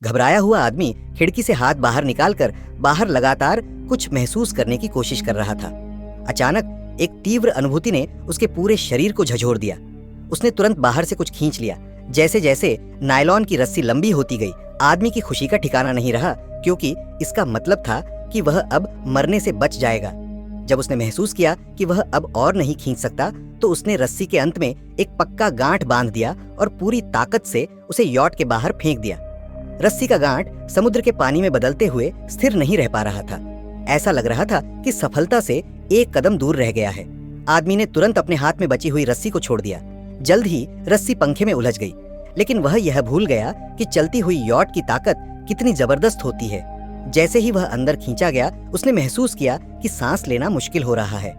घबराया हुआ आदमी खिड़की से हाथ बाहर निकालकर बाहर लगातार कुछ महसूस करने की कोशिश कर रहा था। अचानक एक तीव्र अनुभूति ने उसके पूरे शरीर को झंझोर दिया। उसने तुरंत बाहर से कुछ खींच लिया। जैसे जैसे नायलॉन की रस्सी लंबी होती गई, आदमी की खुशी का ठिकाना नहीं रहा, क्योंकि इसका मतलब था कि वह अब मरने से बच जाएगा। जब उसने महसूस किया कि वह अब और नहीं खींच सकता, तो उसने रस्सी के अंत में एक पक्का गांठ बांध दिया और पूरी ताकत से उसे यॉट के बाहर फेंक दिया। रस्सी का गांठ समुद्र के पानी में बदलते हुए स्थिर नहीं रह पा रहा था। ऐसा लग रहा था कि सफलता से एक कदम दूर रह गया है। आदमी ने तुरंत अपने हाथ में बची हुई रस्सी को छोड़ दिया। जल्द ही रस्सी पंखे में उलझ गई, लेकिन वह यह भूल गया कि चलती हुई यॉट की ताकत कितनी जबरदस्त होती है। जैसे ही वह अंदर खींचा गया, उसने महसूस किया कि सांस लेना मुश्किल हो रहा है।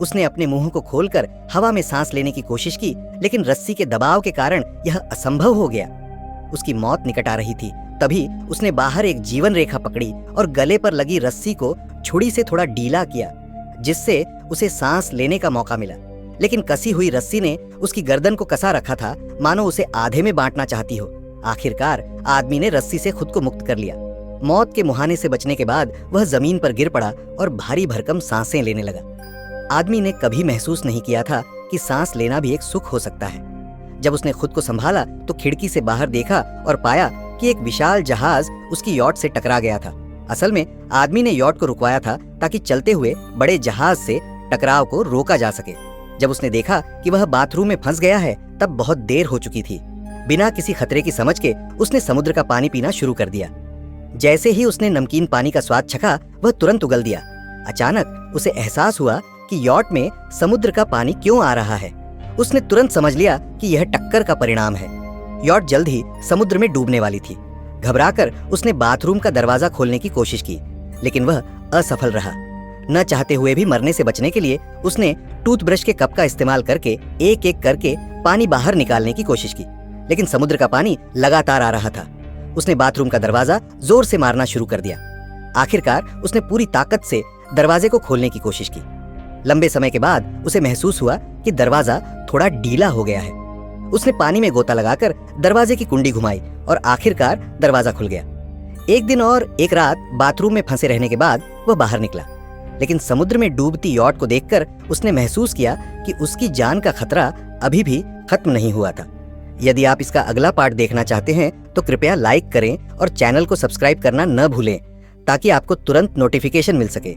उसने अपने मुंह को खोलकर हवा में सांस लेने की कोशिश की, लेकिन रस्सी के दबाव के कारण यह असंभव हो गया। उसकी मौत निकट आ रही थी। तभी उसने बाहर एक जीवन रेखा पकड़ी और गले पर लगी रस्सी को छुरी से थोड़ा ढीला किया, जिससे उसे सांस लेने का मौका मिला। लेकिन कसी हुई रस्सी ने उसकी गर्दन को कसा रखा था, मानो उसे आधे में बांटना चाहती हो। आखिरकार आदमी ने रस्सी से खुद को मुक्त कर लिया। मौत के मुहाने से बचने के बाद वह जमीन पर गिर पड़ा और भारी भरकम सांसें लेने लगा। आदमी ने कभी महसूस नहीं किया था कि सांस लेना भी एक सुख हो सकता है। जब उसने खुद को संभाला तो खिड़की से बाहर देखा और पाया कि एक विशाल जहाज उसकी यॉट से टकरा गया था। असल में आदमी ने यॉट को रुकवाया था ताकि चलते हुए बड़े जहाज से टकराव को रोका जा सके। जब उसने देखा कि वह बाथरूम में फंस गया है, तब बहुत देर हो चुकी थी। बिना किसी खतरे की समझ के उसने समुद्र का पानी पीना शुरू कर दिया। जैसे ही उसने नमकीन पानी का स्वाद चखा, वह तुरंत उगल दिया। अचानक उसे एहसास हुआ कि यॉट में समुद्र का पानी क्यों आ रहा है। उसने तुरंत समझ लिया कि यह टक्कर का परिणाम है। यॉट जल्द ही समुद्र में डूबने वाली थी। घबराकर उसने बाथरूम का दरवाजा खोलने की कोशिश की, लेकिन वह असफल रहा। न चाहते हुए भी मरने से बचने के लिए उसने टूथब्रश के कप का इस्तेमाल करके एक एक करके पानी बाहर निकालने की कोशिश की, लेकिन समुद्र का पानी लगातार आ रहा था। उसने बाथरूम का दरवाजा जोर से मारना शुरू कर दिया। आखिरकार उसने पूरी ताकत से दरवाजे को खोलने की कोशिश की। लंबे समय के बाद उसे महसूस हुआ कि दरवाजा थोड़ा ढीला हो गया है। उसने पानी में गोता लगाकर दरवाजे की कुंडी घुमाई और आखिरकार दरवाजा खुल गया। एक दिन और एक रात बाथरूम में फंसे रहने के बाद वह बाहर निकला, लेकिन समुद्र में डूबती यॉट को देखकर उसने महसूस किया कि उसकी जान का खतरा अभी भी खत्म नहीं हुआ था। यदि आप इसका अगला पार्ट देखना चाहते हैं तो कृपया लाइक करें और चैनल को सब्सक्राइब करना न भूलें, ताकि आपको तुरंत नोटिफिकेशन मिल सके।